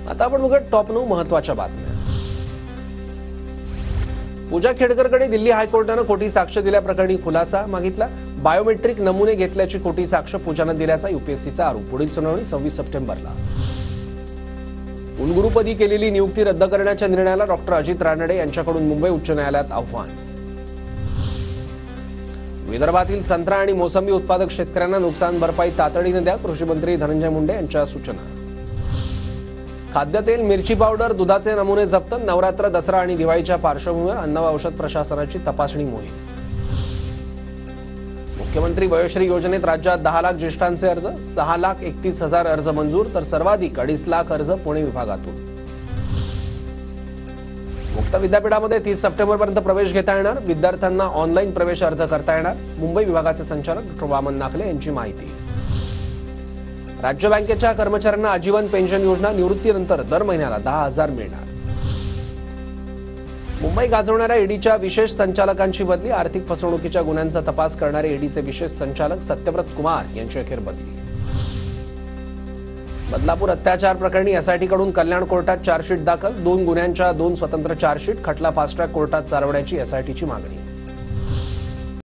आता आपण बघूया टॉप 9 महत्त्वाच्या बातम्या। पूजा खेडकरकडे दिल्ली हायकोर्टाने खोटी साक्ष दिल्याप्रकरणी खुलासा मागितला। बायोमेट्रिक नमुने घेतल्याची खोटी साक्ष पूजाने दिल्याचा यूपीएससीचा आरोप। पुढील सुनावणी 26 सप्टेंबरला। कुलगुरुपदी केलेली नियुक्ती रद्द करण्याच्या निर्णयाला डॉक्टर अजित रानडे यांच्याकडून मुंबई उच्च न्यायालयात आव्हान। विदर्भातील संत्रा आणि मोसंबी उत्पादक शेतकऱ्यांना नुकसान भरपाई तातडीने द्या, कृषी मंत्री धनंजय मुंडे यांच्या सूचना। खाद्यतेल, मिरची पावडर, दुधाचे नमुने जप्त। नवरात्र, दसरा आणि दिवाळीच्या पार्श्वभूमीवर अन्न व औषध प्रशासनाची तपासणी मोहीम। मुख्यमंत्री वयोश्री योजनेत राज्यात 10 लाख ज्येष्ठांचे अर्ज, 6,31,000 अर्ज मंजूर, तर सर्वाधिक 2.5 लाख अर्ज पुणे विभागातून। मुक्त विद्यापीठामध्ये 30 सप्टेंबरपर्यंत प्रवेश घेता येणार, विद्यार्थ्यांना ऑनलाईन प्रवेश अर्ज करता येणार। मुंबई विभागाचे संचालक डॉ. वामन नाखले यांची माहिती। राज्य बँकेच्या कर्मचाऱ्यांना आजीवन पेन्शन योजना, निवृत्तीनंतर दर महिन्याला 10,000 मिळणार। मुंबई गाजवणाऱ्या ईडीच्या विशेष संचालकांची बदली, आर्थिक फसवणुकीच्या गुन्ह्यांचा तपास करणारे ईडीचे विशेष संचालक सत्यव्रत कुमार यांची अखेर बदली। बदलापूर अत्याचार प्रकरणी एसआयटीकडून कल्याण कोर्टात चार्जशीट दाखल, 2 गुन्ह्यांच्या 2 स्वतंत्र चार्जशीट, खटला फास्ट ट्रॅक कोर्टात चालवण्याची एसआयटीची मागणी।